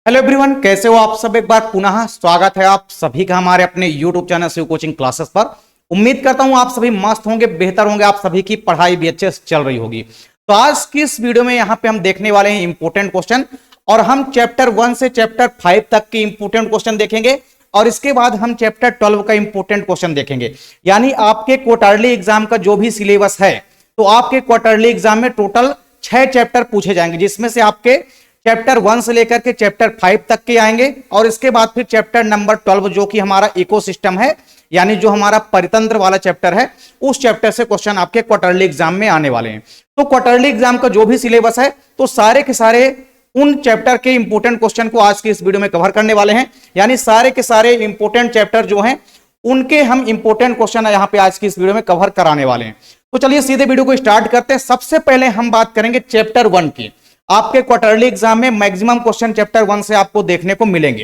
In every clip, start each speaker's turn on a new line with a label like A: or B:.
A: Hello everyone, कैसे हो आप सब। एक बार पुनः स्वागत है आप सभी का हमारे अपने YouTube channel Shiv coaching classes पर। उम्मीद करता हूं आप सभी मस्त होंगे, बेहतर होंगे, आप सभी की पढ़ाई भी अच्छे से चल रही होगी। तो आज की इस वीडियो में यहाँ पे हम देखने वाले हैं इंपोर्टेंट क्वेश्चन, और हम चैप्टर 1 से चैप्टर 5 तक के इंपोर्टेंट क्वेश्चन देखेंगे, और इसके बाद हम चैप्टर 12 का इंपोर्टेंट क्वेश्चन देखेंगे। यानी आपके क्वार्टरली एग्जाम का जो भी सिलेबस है, तो आपके क्वार्टरली एग्जाम में टोटल 6 चैप्टर पूछे जाएंगे, जिसमें से आपके चैप्टर 1 से लेकर के चैप्टर 5 तक के आएंगे, और इसके बाद फिर चैप्टर नंबर 12 जो कि हमारा इकोसिस्टम है, यानी जो हमारा परितंत्र वाला चैप्टर है, उस चैप्टर से क्वेश्चन आपके क्वार्टरली एग्जाम में आने वाले हैं। तो क्वार्टरली एग्जाम का जो भी सिलेबस है, तो सारे के सारे उन चैप्टर के इंपोर्टेंट क्वेश्चन को आज की इस वीडियो में कवर करने वाले हैं। यानी सारे के सारे इंपोर्टेंट चैप्टर जो हैं, उनके हम इंपोर्टेंट क्वेश्चन यहां पे आज की इस वीडियो में कवर कराने वाले हैं। तो चलिए सीधे वीडियो को स्टार्ट करते हैं। सबसे पहले हम बात करेंगे चैप्टर 1 की। आपके क्वार्टरली एग्जाम में मैक्सिमम क्वेश्चन चैप्टर 1 से आपको देखने को मिलेंगे।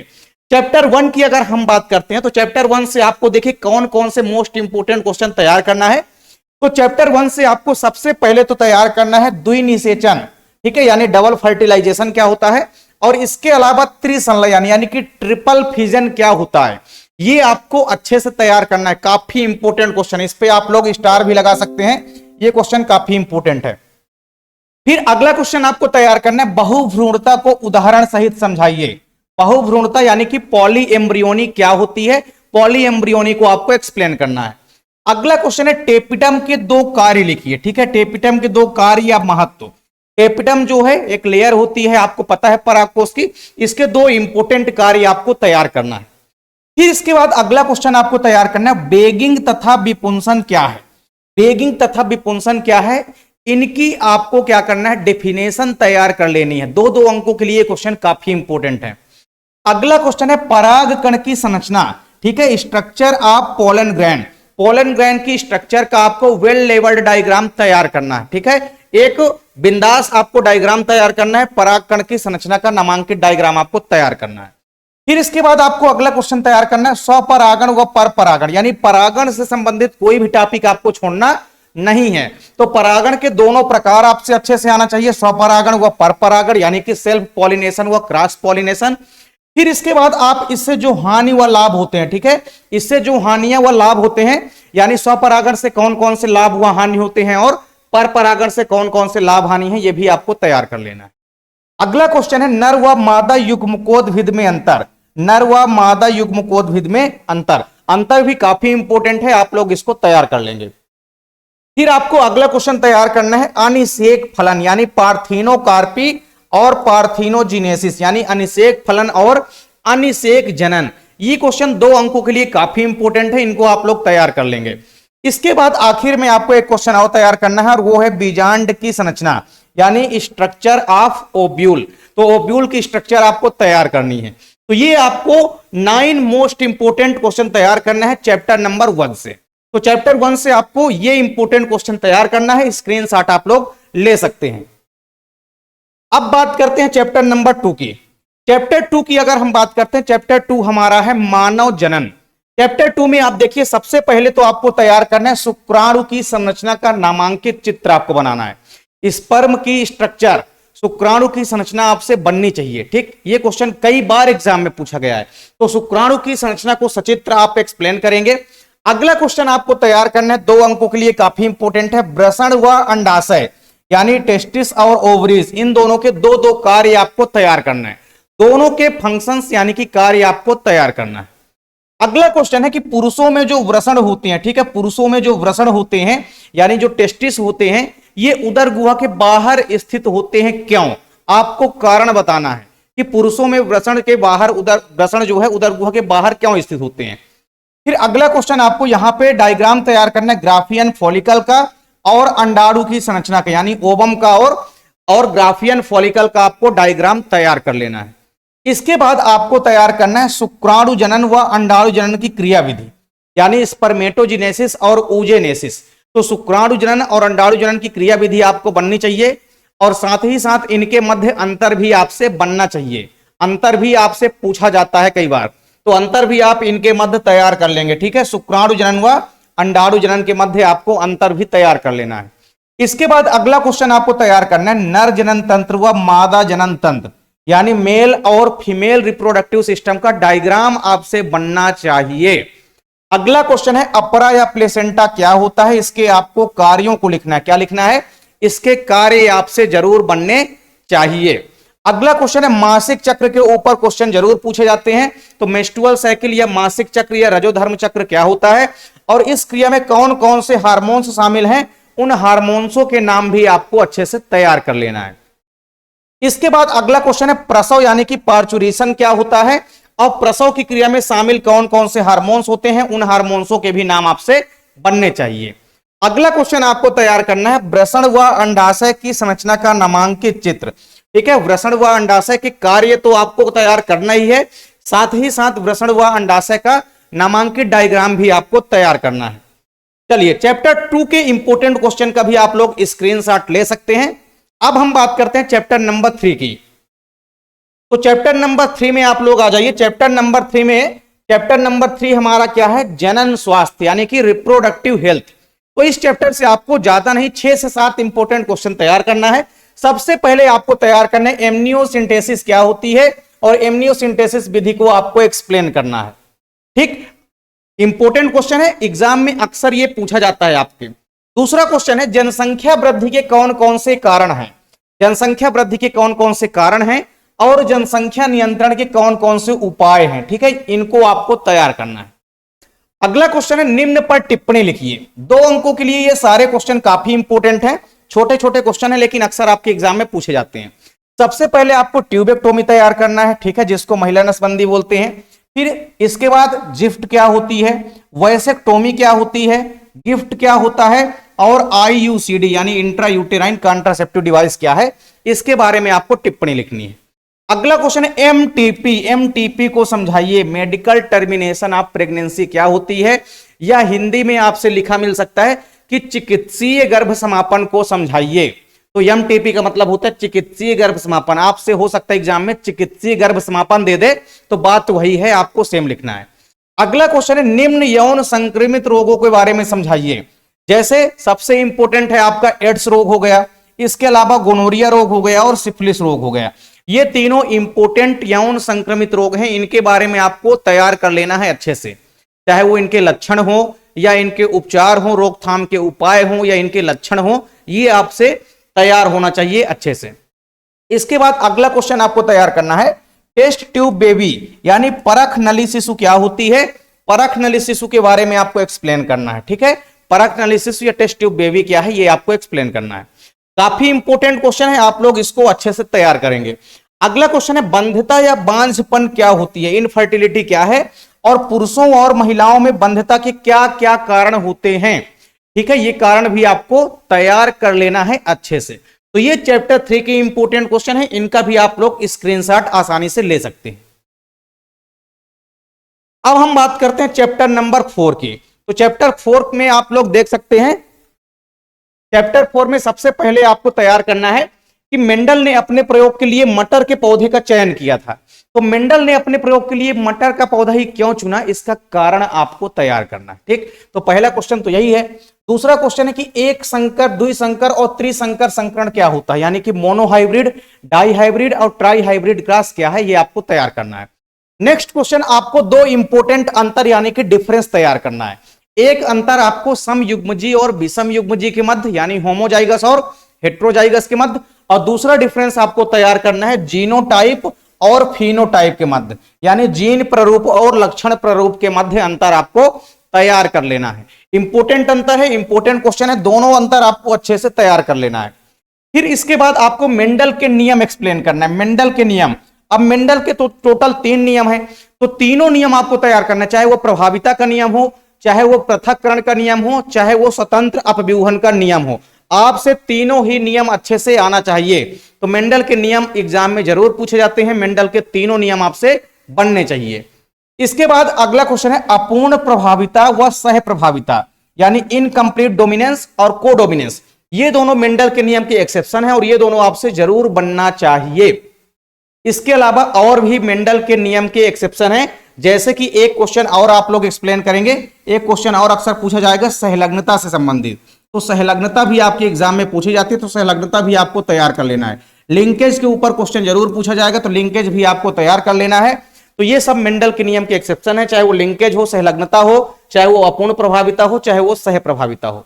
A: चैप्टर 1 की अगर हम बात करते हैं, तो चैप्टर 1 से आपको देखिए कौन कौन से मोस्ट इंपोर्टेंट क्वेश्चन तैयार करना है। तो चैप्टर 1 से आपको सबसे पहले तो तैयार करना है द्विनिषेचन, ठीक है, यानी डबल फर्टिलाइजेशन क्या होता है, और इसके अलावा त्रिसंलयन यानी कि ट्रिपल फिजन क्या होता है, ये आपको अच्छे से तैयार करना है। काफी इंपोर्टेंट क्वेश्चन, इस पे आप लोग स्टार भी लगा सकते हैं, ये क्वेश्चन काफी इंपोर्टेंट है। फिर अगला क्वेश्चन आपको तैयार करना है बहुभ्रूणता को उदाहरण सहित समझाइए। बहुभ्रूणता यानी कि पॉली एम्ब्रियोनी क्या होती है, पॉली एम्ब्रियोनी को आपको एक्सप्लेन करना है। अगला क्वेश्चन है टेपिटम के 2 कार्य लिखिए, ठीक है, टेपिटम के 2 कार्य या महत्व। टेपिटम जो है एक लेयर होती है, आपको पता है परागकोश की, इसके 2 इंपोर्टेंट कार्य आपको तैयार करना है। फिर इसके बाद अगला क्वेश्चन आपको तैयार करना है बेगिंग तथा विपुंसन क्या है। बेगिंग तथा विपुंसन क्या है, इनकी आपको क्या करना है, डेफिनेशन तैयार कर लेनी है। 2-2 अंकों के लिए क्वेश्चन काफी इंपोर्टेंट है। अगला क्वेश्चन है पराग कण की संरचना, ठीक है, structure of pollen grand. Pollen grand की स्ट्रक्चर का आपको वेल लेवल्ड डायग्राम तैयार करना है, ठीक है, एक बिंदास आपको डायग्राम तैयार करना है। पराग कण की संरचना का नामांकित डायग्राम आपको तैयार करना है। फिर इसके बाद आपको अगला क्वेश्चन तैयार करना है स्वपरागण व परपरागण, यानी परागण से संबंधित कोई भी टॉपिक आपको छोड़ना नहीं है। तो परागण के दोनों प्रकार आपसे अच्छे से आना चाहिए, स्वपरागण व परपरागण, यानी कि सेल्फ पॉलिनेशन व क्रॉस पॉलिनेशन। फिर इसके बाद आप इससे जो हानि व लाभ होते हैं, ठीक है, इससे जो हानियां व लाभ होते हैं, यानी स्वपरागण से कौन कौन से लाभ व हानि होते हैं, और परपरागण से कौन कौन से लाभ हानि है, यह भी आपको तैयार कर लेना है। अगला क्वेश्चन है नर व मादा युग्मकोद्भिद में अंतर। नर व मादा युग्मकोद्भिद में अंतर, अंतर भी काफी इंपोर्टेंट है, आप लोग इसको तैयार कर लेंगे। फिर आपको अगला क्वेश्चन तैयार करना है अनिषेक फलन, यानी पार्थिनोकार्पी और पार्थिनोजिनेसिस, यानी अनिषेक फलन और अनिषेक जनन। ये क्वेश्चन 2 अंकों के लिए काफी इंपोर्टेंट है, इनको आप लोग तैयार कर लेंगे। इसके बाद आखिर में आपको एक क्वेश्चन और तैयार करना है, और वो है बीजांड की संरचना, यानी स्ट्रक्चर ऑफ ओव्यूल। तो ओव्यूल की स्ट्रक्चर आपको तैयार करनी है। तो ये आपको 9 मोस्ट इंपोर्टेंट क्वेश्चन तैयार करना है चैप्टर नंबर 1 से। तो चैप्टर 1 से आपको ये इंपोर्टेंट क्वेश्चन तैयार करना है, स्क्रीनशॉट आप लोग ले सकते हैं। अब बात करते हैं चैप्टर नंबर 2 की। चैप्टर 2 की अगर हम बात करते हैं, चैप्टर 2 हमारा है मानव जनन। चैप्टर 2 में आप देखिए सबसे पहले तो आपको तैयार करना है शुक्राणु की संरचना का नामांकित चित्र आपको बनाना है। स्पर्म की स्ट्रक्चर, शुक्राणु की संरचना आपसे बननी चाहिए, ठीक, ये क्वेश्चन कई बार एग्जाम में पूछा गया है। तो शुक्राणु की संरचना को सचित्र आप एक्सप्लेन करेंगे। अगला क्वेश्चन आपको तैयार करना है, 2 अंकों के लिए काफी इंपोर्टेंट है, वृषण व अंडाशय, यानी टेस्टिस और ओवरीज, इन दोनों के 2-2 कार्य आपको तैयार करना है। दोनों के फंक्शंस यानी कि कार्य आपको तैयार करना है। अगला क्वेश्चन है कि पुरुषों में जो वृषण होते हैं, ठीक है, पुरुषों में जो वृषण होते हैं, यानी जो टेस्टिस होते हैं, ये उदर गुहा के बाहर स्थित होते हैं, क्यों, आपको कारण बताना है कि पुरुषों में वृषण के बाहर वृषण जो है उदर गुहा के बाहर क्यों स्थित होते हैं। फिर अगला क्वेश्चन आपको यहां पे डायग्राम तैयार करना है ग्राफियन फॉलिकल का और अंडाणु की संरचना का, यानी ओवम का और ग्राफियन फॉलिकल का आपको डायग्राम तैयार कर लेना है। इसके बाद आपको तैयार करना है शुक्राणु जनन व अंडाणु जनन की क्रिया विधि, यानी स्पर्मेटोजिनेसिस और oogenesis। तो शुक्राणु जनन और अंडाणु जनन की क्रिया विधि आपको बननी चाहिए, और साथ ही साथ इनके मध्य अंतर भी आपसे बनना चाहिए। अंतर भी आपसे पूछा जाता है कई बार, तो अंतर भी आप इनके मध्य तैयार कर लेंगे, ठीक है, शुक्राणु जनन व अंडाणु जनन के मध्य आपको अंतर भी तैयार कर लेना है। इसके बाद अगला क्वेश्चन आपको तैयार करना है नर जनन तंत्र व मादा जनन तंत्र, यानी मेल और फीमेल रिप्रोडक्टिव सिस्टम का डायग्राम आपसे बनना चाहिए। अगला क्वेश्चन है अपरा या प्लेसेंटा क्या होता है, इसके आपको कार्यों को लिखना है। क्या लिखना है? इसके कार्य आपसे जरूर बनने चाहिए। अगला क्वेश्चन है मासिक चक्र के ऊपर क्वेश्चन जरूर पूछे जाते हैं। तो मेंस्ट्रुअल साइकिल या मासिक चक्र या रजोधर्म चक्र क्या होता है और इस क्रिया में कौन कौन से हार्मोन्स शामिल हैं, उन हार्मोन्सों के नाम भी आपको अच्छे से तैयार कर लेना है। इसके बाद अगला क्वेश्चन है प्रसव यानी कि पार्चुरेशन क्या होता है और प्रसव की क्रिया में शामिल कौन कौन से हार्मोन्स होते हैं, उन हार्मोन्सों के भी नाम आपसे बनने चाहिए। अगला क्वेश्चन आपको तैयार करना है वृषण व अंडाशय की संरचना का नामांकित चित्र। ठीक है, वृषण व अंडाशय के कार्य तो आपको तैयार करना ही है, साथ ही साथ वृषण व अंडाशय का नामांकित डायग्राम भी आपको तैयार करना है। चलिए चैप्टर 2 के इंपोर्टेंट क्वेश्चन का भी आप लोग स्क्रीनशॉट ले सकते हैं। अब हम बात करते हैं चैप्टर नंबर 3 की। तो चैप्टर नंबर 3 में आप लोग आ जाइए। चैप्टर नंबर 3 हमारा क्या है? जनन स्वास्थ्य यानी कि रिप्रोडक्टिव हेल्थ। तो इस चैप्टर से आपको ज्यादा नहीं 6 से 7 इंपोर्टेंट क्वेश्चन तैयार करना है। सबसे पहले आपको तैयार करना है एमनियोसिंथेसिस क्या होती है और एमनियोसिंथेसिस विधि को आपको एक्सप्लेन करना है। ठीक, इंपोर्टेंट क्वेश्चन है, एग्जाम में अक्सर ये पूछा जाता है आपके। दूसरा क्वेश्चन है जनसंख्या वृद्धि के कौन कौन से कारण हैं, जनसंख्या वृद्धि के कौन कौन से कारण हैं और जनसंख्या नियंत्रण के कौन कौन से उपाय हैं। ठीक है, इनको आपको तैयार करना है। अगला क्वेश्चन है निम्न पर टिप्पणी लिखिए। 2 अंकों के लिए ये सारे क्वेश्चन काफी इंपोर्टेंट हैं, छोटे छोटे क्वेश्चन है लेकिन अक्सर आपके एग्जाम में पूछे जाते हैं। सबसे पहले आपको ट्यूबेक्टोमी तैयार करना है, ठीक है, जिसको महिला नसबंदी बोलते हैं। फिर इसके बाद जिफ्ट क्या होती है, वैसेक्टोमी क्या होती है, गिफ्ट क्या होता है और आईयूसीडी यानी इंट्रायूटेराइन कॉन्ट्रासेप्टिव डिवाइस क्या है, इसके बारे में आपको टिप्पणी लिखनी है। अगला क्वेश्चन है एमटीपी। एमटीपी को समझाइए, मेडिकल टर्मिनेशन ऑफ प्रेगनेंसी क्या होती है, या हिंदी में आपसे लिखा मिल सकता है कि चिकित्सीय गर्भ समापन को समझाइए। तो एमटीपी का मतलब होता है चिकित्सीय गर्भ समापन। आपसे हो सकता है एग्जाम में चिकित्सीय गर्भ समापन दे दे, तो बात तो वही है, आपको सेम लिखना है। अगला क्वेश्चन है निम्न यौन संक्रमित रोगों के बारे में समझाइए। जैसे सबसे इंपॉर्टेंट है आपका एड्स रोग हो गया, इसके अलावा गोनोरिया रोग हो गया और सिफिलिस रोग हो गया। ये तीनों इंपॉर्टेंट यौन संक्रमित रोग हैं, इनके बारे में आपको तैयार कर लेना है अच्छे से, चाहे वो इनके लक्षण हो या इनके उपचार हो, रोकथाम के उपाय हो या इनके लक्षण हो, ये आपसे तैयार होना चाहिए अच्छे से। इसके बाद अगला क्वेश्चन आपको तैयार करना है टेस्ट ट्यूब बेबी यानी परख नली शिशु क्या होती है, परख नली शिशु के बारे में आपको एक्सप्लेन करना है। ठीक है, परख नली शिशु या टेस्ट ट्यूब बेबी क्या है, ये आपको एक्सप्लेन करना है। काफी इंपॉर्टेंट क्वेश्चन है, आप लोग इसको अच्छे से तैयार करेंगे। अगला क्वेश्चन है बंध्यता या बांझपन क्या होती है, इनफर्टिलिटी क्या है और पुरुषों और महिलाओं में बंध्यता के क्या क्या कारण होते हैं। ठीक है, ये कारण भी आपको तैयार कर लेना है अच्छे से। तो ये चैप्टर 3 के इंपॉर्टेंट क्वेश्चन है, इनका भी आप लोग स्क्रीनशॉट आसानी से ले सकते हैं। अब हम बात करते हैं चैप्टर नंबर 4 की। तो चैप्टर 4 में आप लोग देख सकते हैं, चैप्टर 4 में सबसे पहले आपको तैयार करना है कि मेंडल ने अपने प्रयोग के लिए मटर के पौधे का चयन किया था। तो मेंडल ने अपने प्रयोग के लिए मटर का पौधा ही क्यों चुना, इसका कारण आपको तैयार करना है। ठीक, तो पहला क्वेश्चन तो यही है। दूसरा क्वेश्चन है कि एक संकर, द्विसंकर और त्रिसंकर संकरण क्या होता है, यानी कि मोनोहाइब्रिड, डाईहाइब्रिड और ट्राईहाइब्रिड क्रॉस क्या है, ये आपको तैयार करना है। नेक्स्ट क्वेश्चन आपको 2 इंपोर्टेंट अंतर यानी कि डिफरेंस तैयार करना है। एक अंतर आपको समयुग्मजी और विषम युग्मजी के मध्य यानी होमोजाइगस और हेट्रोजाइगस के मध्य, और दूसरा डिफरेंस आपको तैयार करना है जीनोटाइप और फिनोटाइप के मध्य यानी जीन प्ररूप और लक्षण प्ररूप के मध्य अंतर आपको तैयार कर लेना है। इंपोर्टेंट अंतर है, इंपोर्टेंट क्वेश्चन है, दोनों अंतर आपको अच्छे से तैयार कर लेना है। फिर इसके बाद आपको मेंडल के नियम एक्सप्लेन करना है। मेंडल के नियम, अब मेंडल के तो टोटल 3 नियम है, तो तीनों नियम आपको तैयार करना है, चाहे वो प्रभाविता का नियम हो, चाहे वो पृथक्करण का नियम हो, चाहे वो स्वतंत्र अपव्यूहन का नियम हो। आपसे तीनों ही नियम अच्छे से आना चाहिए। तो मेंडल के नियम एग्जाम में जरूर पूछे जाते हैं, मेंडल के तीनों नियम आपसे बनने चाहिए। इसके बाद अगला क्वेश्चन है अपूर्ण प्रभाविता व सह प्रभाविता यानी इनकम्प्लीट डोमिनेंस और कोडोमिनेंस। ये दोनों मेंडल के नियम के एक्सेप्शन है और ये दोनों आपसे जरूर बनना चाहिए। इसके अलावा और भी मेंडल के नियम के एक्सेप्शन है, जैसे कि एक क्वेश्चन और आप लोग एक्सप्लेन करेंगे, एक क्वेश्चन और अक्सर पूछा जाएगा सहलग्नता से संबंधित। तो सहलग्नता भी आपके एग्जाम में पूछी जाती है, तो सहलग्नता भी आपको तैयार कर लेना है। लिंकेज के ऊपर क्वेश्चन जरूर पूछा जाएगा, तो लिंकेज भी आपको तैयार कर लेना है। तो ये सब मेंडल के नियम के एक्सेप्शन है, चाहे वो लिंकेज हो, सहलग्नता हो, चाहे वो अपूर्ण प्रभाविता हो, चाहे वो सह प्रभाविता हो,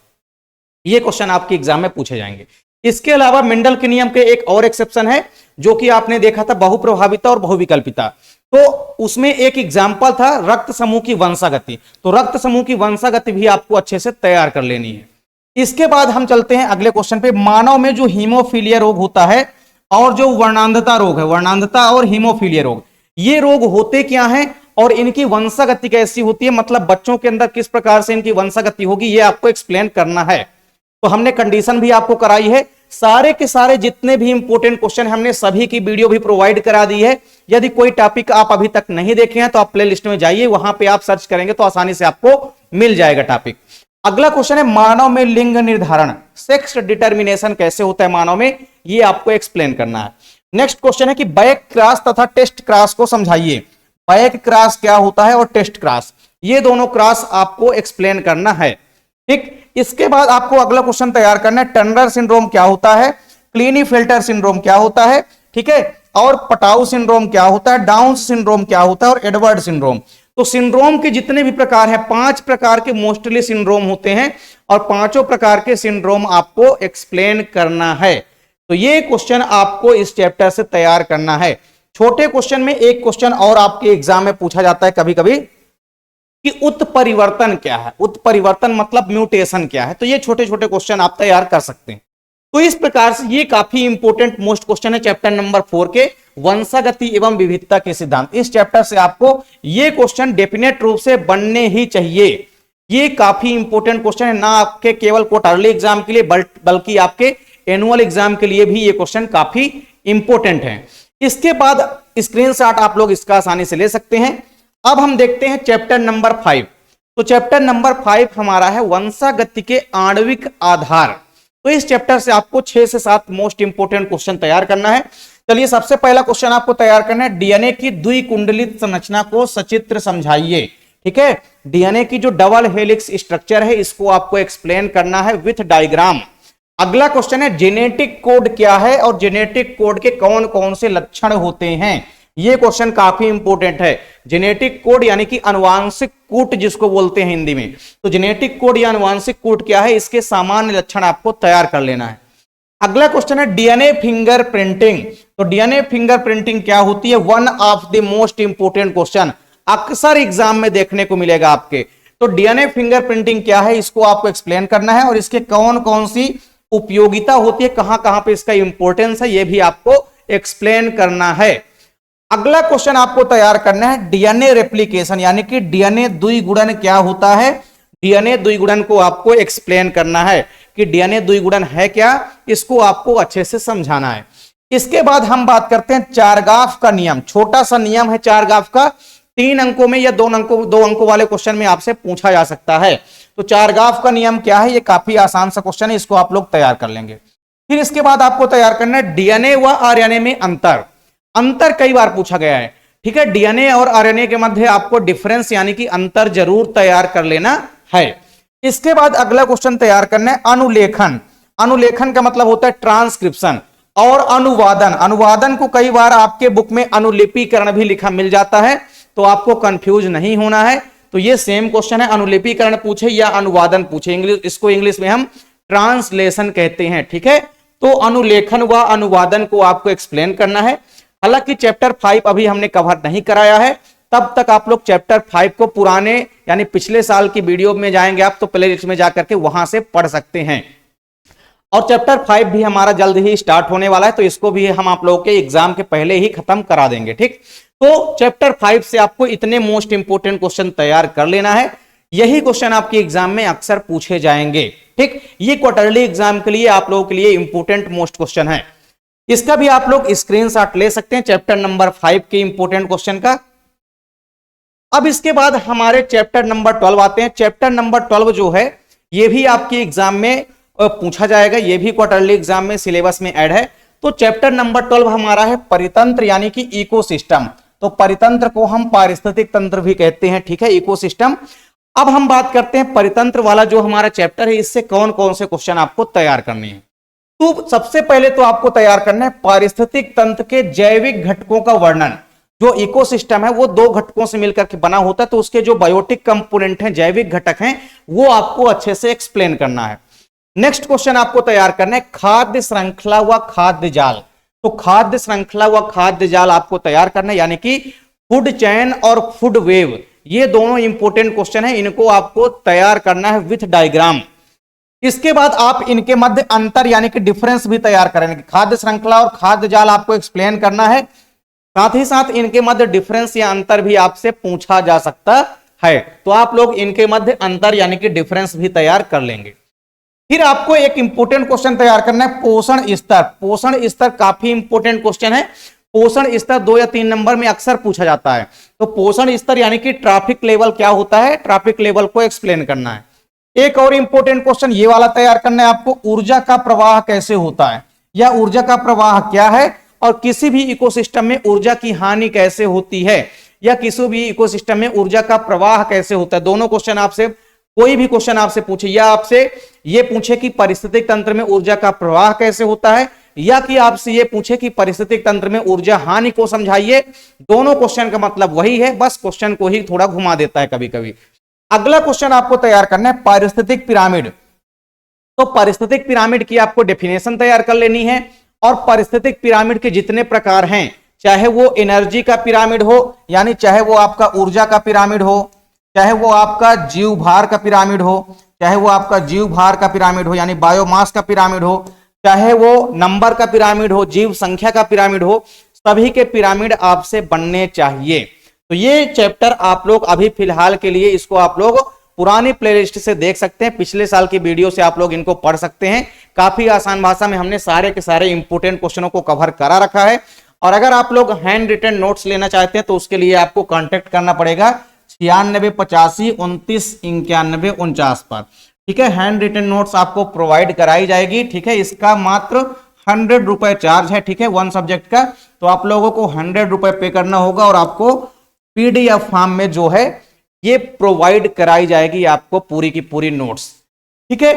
A: ये क्वेश्चन आपके एग्जाम में पूछे जाएंगे। इसके अलावा मेंडल के नियम के एक और एक्सेप्शन है, जो कि आपने देखा था बहुप्रभाविता और बहुविकल्पिता। तो उसमें एक एग्जाम्पल था रक्त समूह की वंशागति, तो रक्त समूह की वंशागति भी आपको अच्छे से तैयार कर लेनी है। इसके बाद हम चलते हैं अगले क्वेश्चन पे। मानव में जो हीमोफीलिया रोग होता है और जो वर्णांधता रोग है, वर्णांधता और हीमोफीलिया रोग, ये रोग होते क्या हैं और इनकी वंशागति कैसी होती है, मतलब बच्चों के अंदर किस प्रकार से इनकी वंशागति होगी, ये आपको एक्सप्लेन करना है। तो हमने कंडीशन भी आपको कराई है, सारे के सारे जितने भी इंपॉर्टेंट क्वेश्चन हमने सभी की वीडियो भी प्रोवाइड करा दी है। यदि कोई टॉपिक आप अभी तक नहीं देखे हैं तो आप प्ले लिस्ट में जाइए, वहां पे आप सर्च करेंगे तो आसानी से आपको मिल जाएगा टॉपिक। अगला क्वेश्चन है मानव में लिंग निर्धारण, सेक्स डिटर्मिनेशन कैसे होता है मानव में, ये आपको एक्सप्लेन करना है। नेक्स्ट क्वेश्चन है कि बैक क्रॉस तथा टेस्ट क्रॉस को समझाइए। बैक क्रॉस क्या होता है और टेस्ट क्रॉस, ये दोनों क्रॉस आपको एक्सप्लेन करना है। ठीक, इसके बाद आपको अगला क्वेश्चन तैयार करना है, टर्नर सिंड्रोम क्या होता है, क्लीनीफेल्टर सिंड्रोम क्या होता है, ठीक है, और पटाउ सिंड्रोम क्या होता है, डाउन सिंड्रोम क्या होता है और एडवर्ड सिंड्रोम। तो सिंड्रोम के जितने भी प्रकार हैं, 5 प्रकार के मोस्टली सिंड्रोम होते हैं और 5 प्रकार के सिंड्रोम आपको एक्सप्लेन करना है। तो ये क्वेश्चन आपको इस चैप्टर से तैयार करना है। छोटे क्वेश्चन में एक क्वेश्चन और आपके एग्जाम में पूछा जाता है कभी कभी कि उत्परिवर्तन क्या है, उत्परिवर्तन मतलब म्यूटेशन क्या है, तो ये छोटे छोटे क्वेश्चन आप तैयार कर सकते हैं। तो इस प्रकार से ये काफी इंपॉर्टेंट मोस्ट क्वेश्चन है चैप्टर नंबर 4 के वंशागति एवं विविधता के सिद्धांत। इस चैप्टर से आपको ये क्वेश्चन डेफिनेट रूप से बनने ही चाहिए। ये काफी इंपॉर्टेंट क्वेश्चन है, ना आपके केवल क्वार्टरली एग्जाम के लिए बल्कि आपके एनुअल एग्जाम के लिए भी ये क्वेश्चन काफी इंपॉर्टेंट है। इसके बाद स्क्रीनशॉट आप लोग इसका आसानी से ले सकते हैं। अब हम देखते हैं चैप्टर नंबर 5। तो चैप्टर नंबर 5 हमारा है वंशागति के आणविक आधार। तो इस चैप्टर से आपको 6 से 7 मोस्ट इंपोर्टेंट क्वेश्चन तैयार करना है। चलिए सबसे पहला क्वेश्चन आपको तैयार करना है, डीएनए की द्विकुंडलित संरचना को सचित्र समझाइए। ठीक है, डीएनए की जो डबल हेलिक्स स्ट्रक्चर है इसको आपको एक्सप्लेन करना है विथ डायग्राम। अगला क्वेश्चन है जेनेटिक कोड क्या है और जेनेटिक कोड के कौन कौन से लक्षण होते हैं। ये क्वेश्चन काफी इंपॉर्टेंट है। जेनेटिक कोड यानी कि आनुवांशिक कूट जिसको बोलते हैं हिंदी में, तो जेनेटिक कोड या आनुवांशिक कूट क्या है, इसके सामान्य लक्षण आपको तैयार कर लेना है। अगला क्वेश्चन है डीएनए फिंगर प्रिंटिंग। तो डीएनए फिंगर प्रिंटिंग क्या होती है, one of the most important question अक्सर एग्जाम में देखने को मिलेगा आपके। तो डीएनए फिंगर प्रिंटिंग क्या है इसको आपको एक्सप्लेन करना है और इसके कौन कौन सी उपयोगिता होती है, कहां कहां पे इसका इंपॉर्टेंस है, यह भी आपको एक्सप्लेन करना है। अगला क्वेश्चन आपको तैयार करना है डीएनए रेप्लिकेशन यानी कि डीएनए द्विगुणन क्या होता है। डीएनए द्विगुणन को आपको एक्सप्लेन करना है कि डीएनए द्विगुणन है क्या, इसको आपको अच्छे से समझाना है। इसके बाद हम बात करते हैं चारगाफ का नियम। छोटा सा नियम है चारगाफ का, 3 अंकों में या 2 अंकों वाले क्वेश्चन में आपसे पूछा जा सकता है। तो चारगाफ का नियम क्या है, ये काफी आसान सा क्वेश्चन है, इसको आप लोग तैयार कर लेंगे। फिर इसके बाद आपको तैयार करना है डीएनए व आरएनए में अंतर। अंतर कई बार पूछा गया है, ठीक है, डीएनए और आरएनए के मध्य आपको डिफरेंस यानी कि अंतर जरूर तैयार कर लेना है। इसके बाद अगला क्वेश्चन तैयार करना है अनुलेखन। अनुलेखन का मतलब होता है ट्रांसक्रिप्शन और अनुवादन। अनुवादन को कई बार आपके बुक में अनुलिपिकरण भी लिखा मिल जाता है, तो आपको कंफ्यूज नहीं होना है। तो ये सेम क्वेश्चन है, अनुलिपिकरण पूछे या अनुवादन पूछे, इसको इंग्लिश में हम ट्रांसलेशन कहते हैं। ठीक है, तो अनुलेखन व अनुवादन को आपको एक्सप्लेन करना है। हालांकि चैप्टर 5 अभी हमने कवर नहीं कराया है, तब तक आप लोग चैप्टर 5 को पुराने यानी पिछले साल की वीडियो में जाएंगे आप, तो प्लेलिस्ट में जाकर के वहां से पढ़ सकते हैं। और चैप्टर 5 भी हमारा जल्द ही स्टार्ट होने वाला है, तो इसको भी हम आप लोगों के एग्जाम के पहले ही खत्म करा देंगे। ठीक, तो चैप्टर 5 से आपको इतने मोस्ट इंपोर्टेंट क्वेश्चन तैयार कर लेना है। यही क्वेश्चन आपके एग्जाम में अक्सर पूछे जाएंगे। ठीक, ये क्वार्टरली एग्जाम के लिए आप लोगों के लिए इंपोर्टेंट मोस्ट क्वेश्चन है। इसका भी आप लोग स्क्रीनशॉट ले सकते हैं चैप्टर नंबर 5 के इंपोर्टेंट क्वेश्चन का। अब इसके बाद हमारे चैप्टर नंबर 12 आते हैं। चैप्टर नंबर 12 जो है ये भी आपके एग्जाम में पूछा जाएगा, ये भी क्वार्टरली एग्जाम में सिलेबस में ऐड है। तो चैप्टर नंबर 12 हमारा है परितंत्र यानी कि इकोसिस्टम। तो परितंत्र को हम पारिस्थितिक तंत्र भी कहते हैं। ठीक है, इकोसिस्टम। अब हम बात करते हैं परितंत्र वाला जो हमारा चैप्टर है, इससे कौन कौन से क्वेश्चन आपको तैयार करने हैं। तो सबसे पहले तो आपको तैयार करना है पारिस्थितिक तंत्र के जैविक घटकों का वर्णन। जो इकोसिस्टम है वो दो घटकों से मिलकर के बना होता है, तो उसके जो बायोटिक कंपोनेंट हैं, जैविक घटक हैं, वो आपको अच्छे से एक्सप्लेन करना है। नेक्स्ट क्वेश्चन आपको तैयार करना है खाद्य श्रृंखला व खाद्य जाल। तो खाद्य श्रृंखला व खाद्य जाल आपको तैयार करना है, यानी कि फूड चेन और फूड वेव, ये दोनों इंपोर्टेंट क्वेश्चन है, इनको आपको तैयार करना है विथ डायग्राम। इसके बाद आप इनके मध्य अंतर यानी कि डिफरेंस भी तैयार करेंगे। खाद्य श्रृंखला और खाद्य जाल आपको एक्सप्लेन करना है, साथ ही साथ इनके मध्य डिफरेंस या अंतर भी आपसे पूछा जा सकता है, तो आप लोग इनके मध्य अंतर यानी कि डिफरेंस भी तैयार कर लेंगे। फिर आपको एक इंपोर्टेंट क्वेश्चन तैयार करना है पोषण स्तर। पोषण स्तर काफी इंपोर्टेंट क्वेश्चन है। पोषण स्तर 2 या 3 नंबर में अक्सर पूछा जाता है। तो पोषण स्तर यानी कि ट्रैफिक लेवल क्या होता है, ट्रैफिक लेवल को एक्सप्लेन करना है। एक और इंपोर्टेंट क्वेश्चन ये वाला तैयार करना है आपको, ऊर्जा का प्रवाह कैसे होता है, या ऊर्जा का प्रवाह क्या है, और किसी भी इकोसिस्टम में ऊर्जा की हानि कैसे होती है, या किसी भी इकोसिस्टम में ऊर्जा का प्रवाह कैसे होता है। दोनों क्वेश्चन आपसे, कोई भी क्वेश्चन आपसे पूछे, या आपसे ये पूछे कि पारिस्थितिक तंत्र में ऊर्जा का प्रवाह कैसे होता है, या कि आपसे ये पूछे कि पारिस्थितिक तंत्र में ऊर्जा हानि को समझाइए, दोनों क्वेश्चन का मतलब वही है, बस क्वेश्चन को ही थोड़ा घुमा देता है कभी कभी। अगला क्वेश्चन आपको तैयार करना है पारिस्थितिक पिरामिड। तो पारिस्थितिक पिरामिड की आपको डेफिनेशन तैयार कर लेनी है, और पारिस्थितिक पिरामिड के जितने प्रकार हैं, चाहे वो एनर्जी का पिरामिड हो, यानी चाहे वो आपका ऊर्जा का पिरामिड हो, चाहे वो आपका जीव भार का पिरामिड हो, चाहे वो आपका जीव भार का पिरामिड हो यानी बायोमास का पिरामिड हो, चाहे वो नंबर का पिरामिड हो, जीव संख्या का पिरामिड हो, सभी के पिरामिड आपसे बनने चाहिए। तो ये चैप्टर आप लोग अभी फिलहाल के लिए इसको आप लोग पुरानी प्लेलिस्ट से देख सकते हैं, पिछले साल की वीडियो से आप लोग इनको पढ़ सकते हैं। काफी आसान भाषा में हमने सारे के सारे इंपोर्टेंट क्वेश्चनों को कवर करा रखा है। और अगर आप लोग हैंड रिटन नोट्स लेना चाहते हैं तो उसके लिए आपको कांटेक्ट करना पड़ेगा 9685299149 पर। ठीक है, हैंड रिटन नोट्स आपको प्रोवाइड कराई जाएगी। ठीक है, इसका मात्र 100 रुपए चार्ज है। ठीक है, 1 सब्जेक्ट का, तो आप लोगों को 100 रुपए पे करना होगा और आपको पीडीएफ फॉर्म में जो है ये प्रोवाइड कराई जाएगी आपको पूरी की पूरी नोट्स। ठीक है,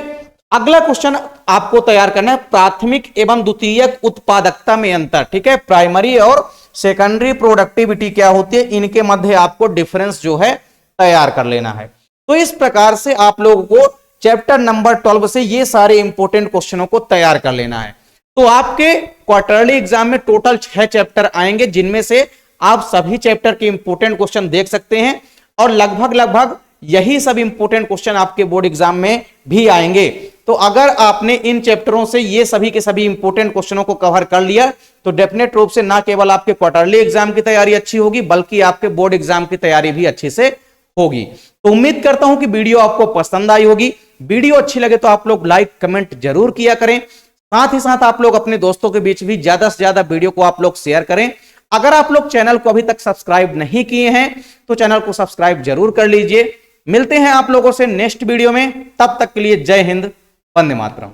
A: अगला क्वेश्चन आपको तैयार करना है प्राथमिक एवं द्वितीयक उत्पादकता में अंतर। ठीक है, प्राइमरी और सेकेंडरी प्रोडक्टिविटी क्या होती है, इनके मध्य आपको डिफरेंस जो है तैयार कर लेना है। तो इस प्रकार से आप लोगों को चैप्टर नंबर 12 से ये सारे इंपोर्टेंट क्वेश्चनों को तैयार कर लेना है। तो आपके क्वार्टरली एग्जाम में टोटल 6 चैप्टर आएंगे, जिनमें से आप सभी चैप्टर के इंपोर्टेंट क्वेश्चन देख सकते हैं, और लगभग यही सब इंपोर्टेंट क्वेश्चन आपके बोर्ड एग्जाम में भी आएंगे। तो अगर आपने इन चैप्टरों से ये सभी के सभी इंपोर्टेंट क्वेश्चनों को कवर कर लिया तो डेफिनेट रूप से ना केवल आपके क्वार्टरली एग्जाम की तैयारी अच्छी होगी, बल्कि आपके बोर्ड एग्जाम की तैयारी भी अच्छी से होगी। तो उम्मीद करता हूं कि वीडियो आपको पसंद आई होगी। वीडियो अच्छी लगे तो आप लोग लाइक कमेंट जरूर किया करें। साथ ही साथ आप लोग अपने दोस्तों के बीच भी ज्यादा से ज्यादा वीडियो को आप लोग शेयर करें। अगर आप लोग चैनल को अभी तक सब्सक्राइब नहीं किए हैं तो चैनल को सब्सक्राइब जरूर कर लीजिए। मिलते हैं आप लोगों से नेक्स्ट वीडियो में, तब तक के लिए जय हिंद, वंदे मातरम।